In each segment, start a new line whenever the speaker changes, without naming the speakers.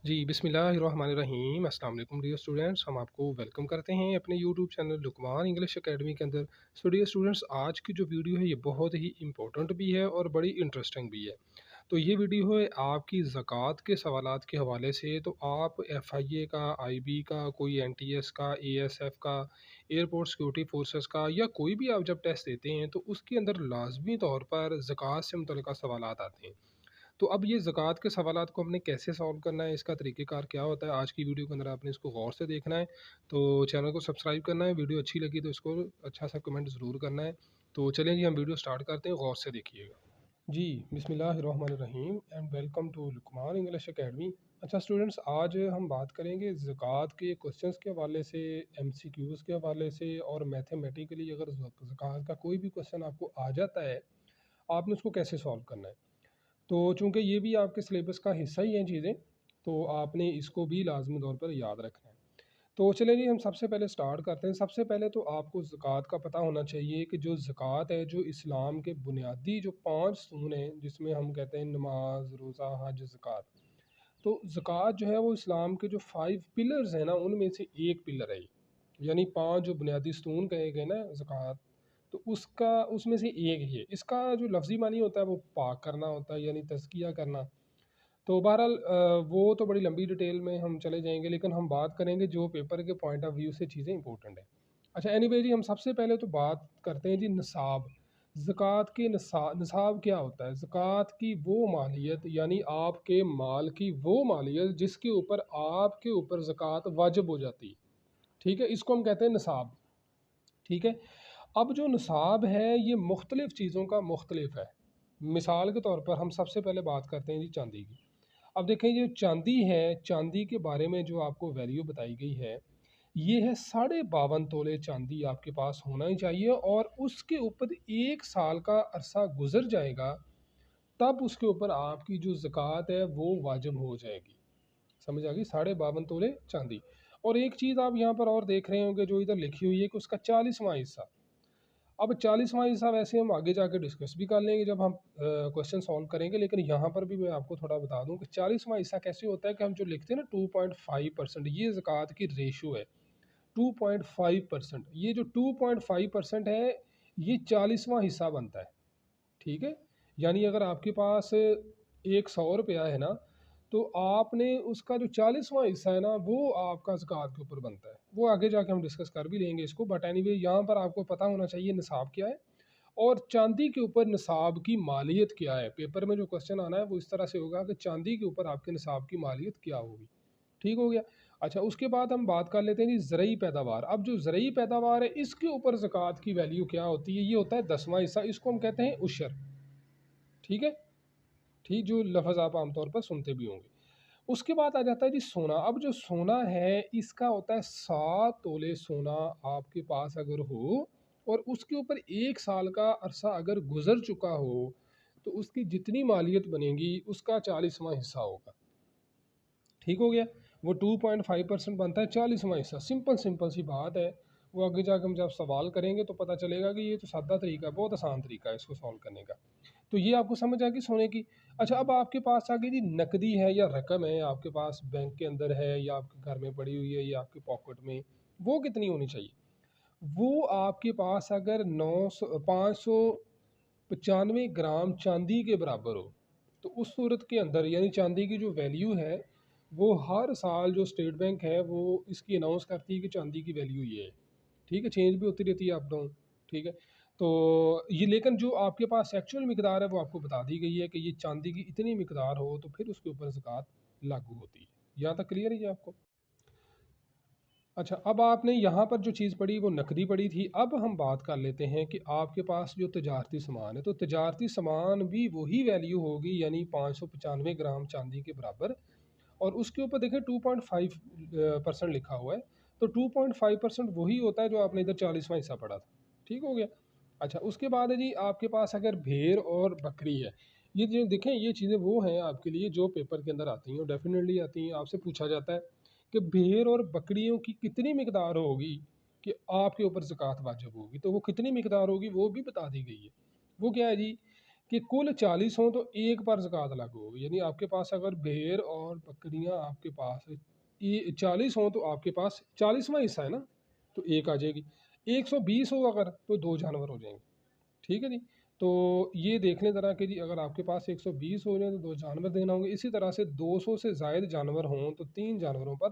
जी, बिस्मिल्लाहिर्रहमानिर्रहीम। अस्सलाम वालेकुम डियर स्टूडेंट्स, हम आपको वेलकम करते हैं अपने YouTube channel Luqman English academy के अंदर। सो डियर स्टूडेंट्स, आज की जो वीडियो है ये बहुत ही इंपॉर्टेंट भी है और बड़ी इंटरेस्टिंग भी है। तो ये वीडियो है आपकी ज़कात के सवालात के हवाले से। तो आप एफआईए का, आईबी का, कोई एनटीएस का, एएसएफ का, एयरपोर्ट सिक्योरिटी फोर्सेस का या कोई भी आप जब टेस्ट देते हैं तो उसके अंदर लाजमी तौर पर ज़कात से मुतल्लिक़ सवालात आते हैं। तो अब ये ज़कात के सवालात को हमने कैसे सॉल्व करना है, इसका तरीक़ेकार क्या होता है, आज की वीडियो के अंदर आपने इसको गौर से देखना है। तो चैनल को सब्सक्राइब करना है, वीडियो अच्छी लगी तो इसको अच्छा सा कमेंट ज़रूर करना है। तो चलें जी, हम वीडियो स्टार्ट करते हैं, गौर से देखिएगा। जी, बिस्मिल्लाहिर्रहमानिर्रहीम and welcome to Luqman English academy. अच्छा स्टूडेंट्स, आज हम बात करेंगे ज़कात के क्वेश्चंस के हवाले से, एमसीक्यूज़ के हवाले से और मैथमेटिकली अगर ज़कात का कोई भी क्वेश्चन आपको आ जाता है, आपने उसको कैसे सॉल्व करना है। तो चूँकि ये भी आपके सिलेबस का हिस्सा ही हैं चीज़ें, तो आपने इसको भी लाज़मी तौर पर याद रखना है। तो चलिए जी, हम सबसे पहले स्टार्ट करते हैं। सबसे पहले तो आपको ज़कात का पता होना चाहिए कि जो ज़कात है, जो इस्लाम के बुनियादी जो 5 स्तून हैं, जिसमें हम कहते हैं नमाज, रोज़ा, हज, ज़कात। तो ज़कात जो है वो इस्लाम के जो 5 पिलर्स हैं ना, उनमें से एक पिलर है ये। यानी 5 जो बुनियादी स्तून कहे गए ना ज़कात, तो उसका उसमें से एक ही है। इसका जो लफ्ज़ी मानी होता है वो पाक करना होता है, यानी तज़किया करना। तो बहरहाल वो तो बड़ी लंबी डिटेल में हम चले जाएँगे, लेकिन हम बात करेंगे जो पेपर के पॉइंट ऑफ व्यू से चीज़ें इंपॉर्टेंट हैं। अच्छा एनीवे जी, हम सबसे पहले तो बात करते हैं जी निसाब। ज़कात के निसाब क्या होता है? ज़कात की वो मालियत, यानी आपके माल की वो मालियत जिसके ऊपर आपके ऊपर ज़कात वाजिब हो जाती है। ठीक है? इसको हम कहते हैं निसाब। ठीक है? अब जो निसाब है ये मुख्तलिफ़ चीज़ों का मुख्तलिफ है। मिसाल के तौर पर हम सबसे पहले बात करते हैं जी चांदी की। अब देखें ये चांदी है, चांदी के बारे में जो आपको वैल्यू बताई गई है, ये है 52.5 तोले चांदी आपके पास होना ही चाहिए और उसके ऊपर 1 साल का अरसा गुज़र जाएगा, तब उसके ऊपर आपकी जो ज़कात है वो वाजिब हो जाएगी। समझ आ गई? 52.5 तोले चांदी। और एक चीज़ आप यहाँ पर और देख रहे होंगे जो इधर लिखी हुई है कि उसका 40वां हिस्सा। अब 40वां हिस्सा वैसे हम आगे जाके डिस्कस भी कर लेंगे जब हम क्वेश्चन सॉल्व करेंगे, लेकिन यहाँ पर भी मैं आपको थोड़ा बता दूं कि 40वां हिस्सा कैसे होता है कि हम जो लिखते हैं ना 2.5%, ये ज़कात की रेशो है। 2.5%, ये जो 2.5% है ये 40वां हिस्सा बनता है। ठीक है? यानी अगर आपके पास एक 100 रुपया है ना, तो आपने उसका जो 40वां हिस्सा है ना वो आपका ज़कात के ऊपर बनता है। वो आगे जाके हम डिस्कस कर भी लेंगे इसको, बट एनीवे यहाँ पर आपको पता होना चाहिए निसाब क्या है और चांदी के ऊपर निसाब की मालियत क्या है। पेपर में जो क्वेश्चन आना है वो इस तरह से होगा कि चांदी के ऊपर आपके निसाब की मालियत क्या होगी। ठीक हो गया? अच्छा, उसके बाद हम बात कर लेते हैं जी ज़रई पैदावार। अब जो ज़रई पैदावार है इसके ऊपर ज़कात की वैल्यू क्या होती है, ये होता है 10वां हिस्सा, इसको हम कहते हैं उशर। ठीक है? ठीक, जो लफ्ज़ आप आमतौर पर सुनते भी होंगे। उसके बाद आ जाता है जी सोना। अब जो सोना है इसका होता है 7 तोले सोना आपके पास अगर हो और उसके ऊपर 1 साल का अरसा अगर गुज़र चुका हो, तो उसकी जितनी मालियत बनेगी उसका 40वां हिस्सा होगा। ठीक हो गया? वो 2.5% बनता है 40वां हिस्सा। सिंपल सिंपल सी बात है। वो आगे जाके हम जब सवाल करेंगे तो पता चलेगा कि ये तो सादा तरीका है, बहुत आसान तरीका है इसको सॉल्व करने का। तो ये आपको समझ आ गई सोने की। अच्छा, अब आपके पास आ गई जी नकदी है या रकम है आपके पास बैंक के अंदर है या आपके घर में पड़ी हुई है या आपके पॉकेट में, वो कितनी होनी चाहिए? वो आपके पास अगर 595 ग्राम चांदी के बराबर हो, तो उस सूरत के अंदर यानी चांदी की जो वैल्यू है, वो हर साल जो स्टेट बैंक है वो इसकी अनाउंस करती है कि चांदी की वैल्यू ये है। ठीक है? चेंज भी होती रहती है अप डाउन। ठीक है? तो ये लेकिन जो आपके पास एक्चुअल मिकदार है वो आपको बता दी गई है कि ये चांदी की इतनी मिकदार हो तो फिर उसके ऊपर ज़कात लागू होती है। यहाँ तक क्लियर है ये आपको? अच्छा, अब आपने यहाँ पर जो चीज़ पढ़ी वो नकदी पढ़ी थी। अब हम बात कर लेते हैं कि आपके पास जो तजारती सामान है, तो तजारती सामान भी वही वैल्यू होगी, यानी 595 ग्राम चांदी के बराबर। और उसके ऊपर देखें 2.5% लिखा हुआ है। तो 2.5% वही होता है जो आपने इधर 40वां हिस्सा पढ़ा था। ठीक हो गया? अच्छा, उसके बाद है जी आपके पास अगर भेड़ और बकरी है, ये जो देखें ये चीज़ें वो हैं आपके लिए जो पेपर के अंदर आती हैं और डेफिनेटली आती हैं। आपसे पूछा जाता है कि भेड़ और बकरियों की कितनी मिकदार होगी कि आपके ऊपर ज़कात वाजिब होगी, तो वो कितनी मिकदार होगी वो भी बता दी गई है। वो क्या है जी, कि कुल 40 हों तो एक पर ज़कात लागू होगी। यानी आपके पास अगर भेड़ और बकरियां आपके पास ये 40 हों तो आपके पास 40वां हिस्सा है ना, तो एक आ जाएगी। 120 हो अगर तो दो जानवर हो जाएंगे। ठीक है जी। तो ये देख लें ज़रा कि जी अगर आपके पास 120 हो रहे हैं तो दो जानवर देना होंगे। इसी तरह से 200 से ज़ायद जानवर हों तो तीन जानवरों पर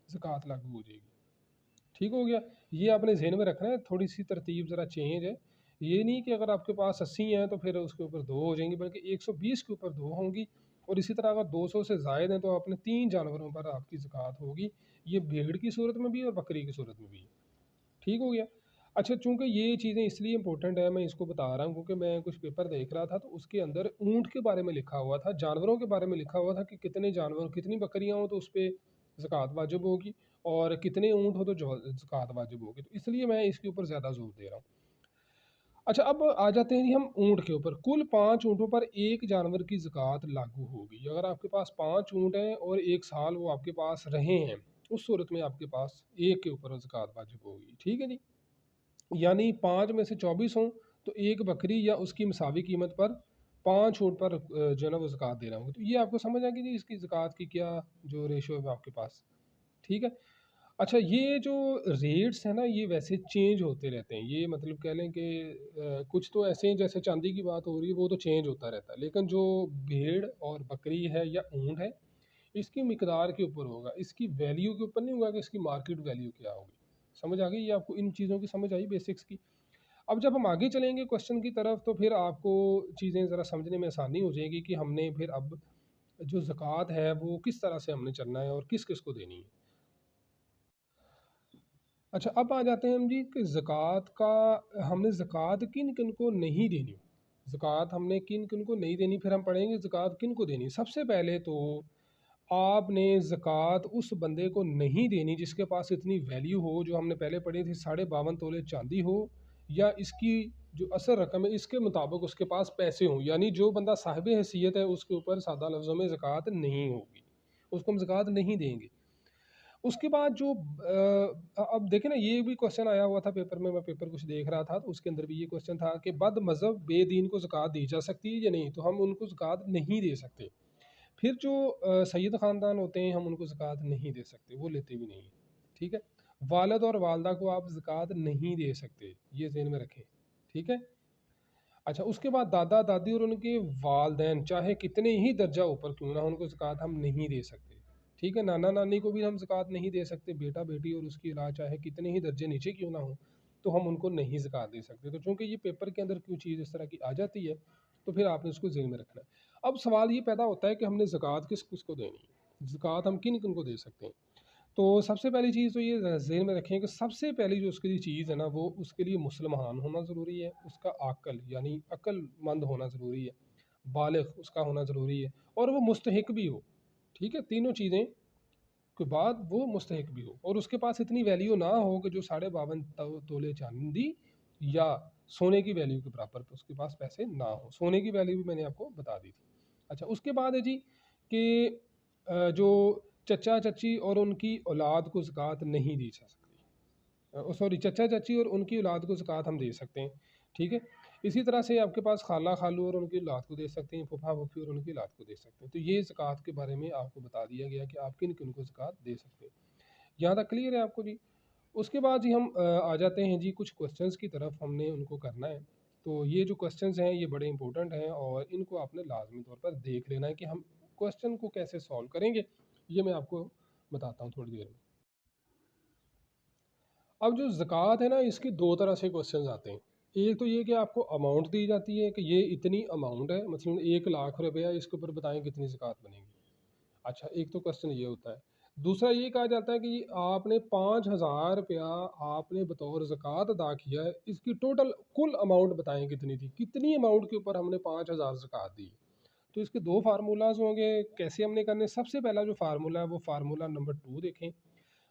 ज़कात लागू हो जाएगी। ठीक हो गया। ये आपने जहन में रखना है, थोड़ी सी तरतीब ज़रा चेंज है। ये नहीं कि अगर आपके पास 80 हैं तो फिर उसके ऊपर दो हो जाएंगी, बल्कि 120 के ऊपर दो होंगी। और इसी तरह अगर 200 से ज़ायद हैं तो अपने तीन जानवरों पर आपकी ज़कात होगी। ये भेड़ की सूरत में भी और बकरी की सूरत में भी। ठीक हो गया। अच्छा, चूंकि ये चीज़ें इसलिए इंपॉर्टेंट है मैं इसको बता रहा हूँ क्योंकि मैं कुछ पेपर देख रहा था तो उसके अंदर ऊँट के बारे में लिखा हुआ था, जानवरों के बारे में लिखा हुआ था कि कितने जानवर कितनी बकरियाँ हो तो उस पर ज़कात वाजिब होगी, और कितने ऊँट हो तो ज़कात वाजिब होगी। तो इसलिए मैं इसके ऊपर ज़्यादा जोर दे रहा हूँ। अच्छा, अब आ जाते हैं जी हम ऊँट के ऊपर। कुल 5 ऊँटों पर एक जानवर की ज़कात लागू होगी। अगर आपके पास 5 ऊँट हैं और 1 साल वो आपके पास रहे हैं, उस सूरत में आपके पास एक के ऊपर ज़कात वाजिब होगी। ठीक है जी। यानी 5 में से 24 हों तो एक बकरी या उसकी मसावी कीमत पर 5 ऊँट पर जो है ना वो ज़कात देना होगा। तो ये आपको समझ आ गई जी इसकी ज़कात की क्या जो रेशियो है आपके पास। ठीक है। अच्छा, ये जो रेट्स हैं ना ये वैसे चेंज होते रहते हैं। ये मतलब कह लें कि कुछ तो ऐसे हैं, जैसे चांदी की बात हो रही है वो तो चेंज होता रहता है, लेकिन जो भेड़ और बकरी है या ऊँट है इसकी मिकदार के ऊपर होगा, इसकी वैल्यू के ऊपर नहीं होगा कि इसकी मार्केट वैल्यू क्या होगी। समझ आ गई ये आपको, इन चीज़ों की समझ आई बेसिक्स की। अब जब हम आगे चलेंगे क्वेश्चन की तरफ तो फिर आपको चीज़ें ज़रा समझने में आसानी हो जाएगी कि हमने फिर अब जो ज़कात है वो किस तरह से हमने चलना है और किस किस को देनी है। अच्छा, अब आ जाते हैं हम जी कि ज़कात का, हमने ज़कात किन किन को नहीं देनी। ज़कात हमने किन किन को नहीं देनी, फिर हम पढ़ेंगे ज़कात किन को देनी। सबसे पहले तो आपने ज़कात उस बंदे को नहीं देनी जिसके पास इतनी वैल्यू हो, जो हमने पहले पढ़ी थी 52.5 तोले चांदी हो, या इसकी जो असल रकम है इसके मुताबिक उसके पास पैसे हों। यानी जो बंदा साहिब हैसियत है उसके ऊपर सादा लफ्ज़ों में ज़कात नहीं होगी, उसको हम ज़कात नहीं देंगे। उसके बाद जो अब देखें ना, ये भी क्वेश्चन आया हुआ था पेपर में, मैं पेपर कुछ देख रहा था तो उसके अंदर भी ये क्वेश्चन था कि बद मज़हब बेदीन को ज़कात दी जा सकती है या नहीं, तो हम उनको ज़कात नहीं दे सकते। फिर जो सैयद ख़ानदान होते हैं हम उनको ज़कात नहीं दे सकते, वो लेते भी नहीं हैं। ठीक है। वालिद और वालदा को आप ज़कात नहीं दे सकते, ये ज़हन में रखें। ठीक है। अच्छा, उसके बाद दादा दादी और उनके वालदेन चाहे कितने ही दर्जा ऊपर क्यों ना हो, उनको ज़कात हम नहीं दे सकते। ठीक है। नाना नानी को भी हम ज़कात नहीं दे सकते, बेटा बेटी और उसकी औलाद चाहे कितने ही दर्जे नीचे क्यों ना हो तो हम उनको नहीं ज़कात दे सकते। तो चूँकि ये पेपर के अंदर क्यों चीज़ इस तरह की आ जाती है तो फिर आपने उसको ज़हन में रखना है। अब सवाल ये पैदा होता है कि हमने ज़कात किस किस को देनी है, ज़कात हम किन किन को दे सकते हैं। तो सबसे पहली चीज़ तो ये ज़हन में रखें कि सबसे पहली जो उसके लिए चीज़ है ना वो उसके लिए मुसलमान होना ज़रूरी है, उसका आकल यानी अक्लमंद होना ज़रूरी है, बालिग उसका होना ज़रूरी है, और वो मुस्तहिक भी हो। ठीक है। तीनों चीज़ें के बाद वो मुस्तहिक भी हो, और उसके पास इतनी वैल्यू ना हो कि जो 52.5 तोले चांदी या सोने की वैल्यू के बराबर पे उसके पास पैसे ना हो। सोने की वैल्यू भी मैंने आपको बता दी थी। अच्छा, उसके बाद है जी कि जो चचा चची और उनकी औलाद को ज़कात नहीं दी जा सकती। सॉरी, चचा चाची और उनकी औलाद को ज़कात हम दे सकते हैं। ठीक है। इसी तरह से आपके पास खाला खालू और उनकी औलाद को दे सकते हैं, फूफा फूफी और उनकी औलाद को दे सकते हैं। तो ये ज़कात के बारे में आपको बता दिया गया कि आप किन किन को ज़कात दे सकते हैं। यहाँ तक क्लियर है आपको जी। उसके बाद जी हम आ जाते हैं जी कुछ क्वेश्चंस की तरफ, हमने उनको करना है। तो ये जो क्वेश्चंस हैं ये बड़े इंपॉर्टेंट हैं और इनको आपने लाजमी तौर पर देख लेना है कि हम क्वेश्चन को कैसे सॉल्व करेंगे। ये मैं आपको बताता हूँ थोड़ी देर में। अब जो ज़कात है ना इसकी दो तरह से क्वेश्चंस आते हैं। एक तो ये कि आपको अमाउंट दी जाती है कि ये इतनी अमाउंट है, मतलब 1 लाख रुपया, इसके ऊपर बताएं कितनी ज़कात बनेगी। अच्छा, एक तो क्वेश्चन ये होता है। दूसरा ये कहा जाता है कि आपने 5,000 रुपया आपने बतौर ज़कात अदा किया है, इसकी टोटल कुल अमाउंट बताएं कितनी थी, कितनी अमाउंट के ऊपर हमने 5,000 ज़कात दी। तो इसके दो फार्मूलाज होंगे, कैसे हमने करने। सबसे पहला जो फार्मूला है वो फार्मूला नंबर 2 देखें।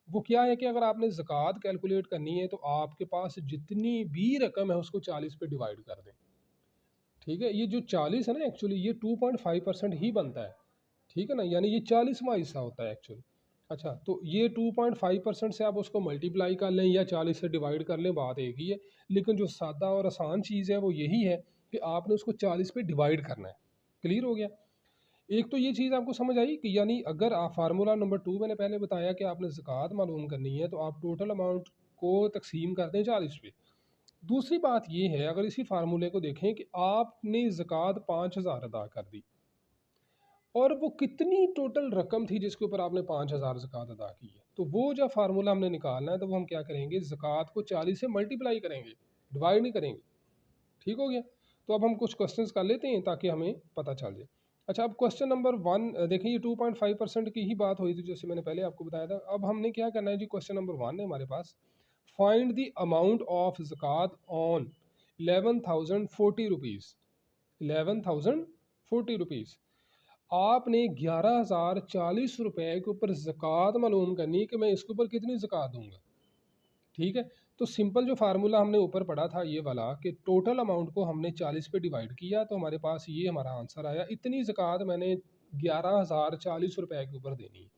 वो क्या है कि अगर आपने ज़कात कैलकुलेट करनी है तो आपके पास जितनी भी रकम है उसको 40 पे डिवाइड कर दें। ठीक है। ये जो 40 है ना एक्चुअली ये 2.5% ही बनता है। ठीक है ना, यानी ये 40वां हिस्सा होता है एक्चुअली। अच्छा, तो ये 2.5% से आप उसको मल्टीप्लाई कर लें या 40 से डिवाइड कर लें, बात एक ही है। लेकिन जो सादा और आसान चीज़ है वो यही है कि आपने उसको 40 पे डिवाइड करना है। क्लियर हो गया? एक तो ये चीज़ आपको समझ आई कि यानी अगर आप फार्मूला नंबर 2 मैंने पहले बताया कि आपने ज़कात मालूम करनी है, तो आप टोटल अमाउंट को तक़सीम कर दें 40 पे। दूसरी बात ये है, अगर इसी फार्मूले को देखें कि आपने ज़कात 5,000 अदा कर दी और वो कितनी टोटल रकम थी जिसके ऊपर आपने 5,000 ज़कात अदा की है, तो वो जब फार्मूला हमने निकालना है तो वो हम क्या करेंगे, ज़कात को 40 से मल्टीप्लाई करेंगे, डिवाइड नहीं करेंगे। ठीक हो गया? तो अब हम कुछ क्वेश्चंस कर लेते हैं ताकि हमें पता चल जाए। अच्छा, अब क्वेश्चन नंबर 1 देखिए, ये 2.5% की ही बात हुई थी जैसे मैंने पहले आपको बताया था। अब हमने क्या करना है जी, क्वेश्चन नंबर 1 है हमारे पास। फाइंड द अमाउंट ऑफ ज़कात ऑन 11,040 रुपीज़। 11,040 रुपीज़। आपने 11,040 रुपए के ऊपर ज़कात मालूम करनी है कि मैं इसके ऊपर कितनी ज़कात दूंगा। ठीक है? तो सिंपल जो फार्मूला हमने ऊपर पढ़ा था ये वाला, कि टोटल अमाउंट को हमने 40 पे डिवाइड किया तो हमारे पास ये हमारा आंसर आया। इतनी ज़कात मैंने 11,040 रुपए के ऊपर देनी है।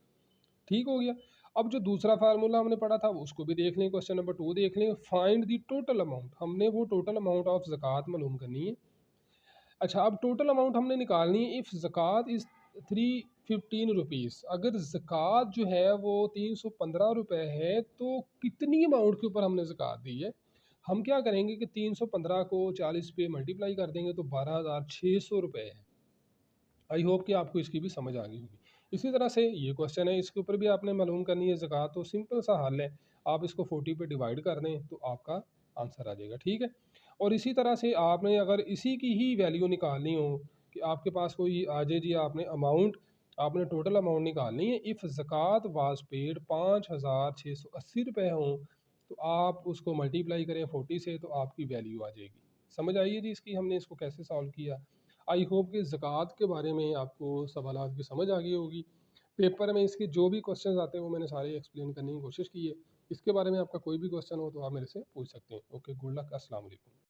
ठीक हो गया? अब जो दूसरा फार्मूला हमने पढ़ा था उसको भी देख लें, क्वेश्चन नंबर 2 देख लें। फाइंड द टोटल अमाउंट, हमने वो टोटल अमाउंट ऑफ ज़कात मालूम करनी है। अच्छा, अब टोटल अमाउंट हमने निकालनी है। इफ़ ज़कात इज़ 315 रुपीज़, अगर ज़कात जो है वो 315 रुपए है, तो कितनी अमाउंट के ऊपर हमने ज़कात दी है? हम क्या करेंगे कि 315 को 40 पे मल्टीप्लाई कर देंगे तो 12,600 रुपये है। आई होप कि आपको इसकी भी समझ आ गई होगी। इसी तरह से ये क्वेश्चन है, इसके ऊपर भी आपने मालूम करनी है ज़कात, तो सिंपल सा हल है, आप इसको 40 पे डिवाइड कर दें तो आपका आंसर आ जाएगा। ठीक है? और इसी तरह से आपने अगर इसी की ही वैल्यू निकालनी हो कि आपके पास कोई आ जाए जी, आपने अमाउंट, आपने टोटल अमाउंट निकालनी है। इफ़ ज़कात वाज पेड 5,680 रुपये हों, तो आप उसको मल्टीप्लाई करें 40 से तो आपकी वैल्यू आ जाएगी। समझ आई है जी इसकी, हमने इसको कैसे सॉल्व किया। आई होप कि ज़कात के बारे में आपको सवालात की समझ आ गई होगी। पेपर में इसके जो भी क्वेश्चंस आते हैं वो मैंने सारे एक्सप्लेन करने की कोशिश की है। इसके बारे में आपका कोई भी क्वेश्चन हो तो आप मेरे से पूछ सकते हैं। ओके, गुड लक, अस्सलाम वालेकुम।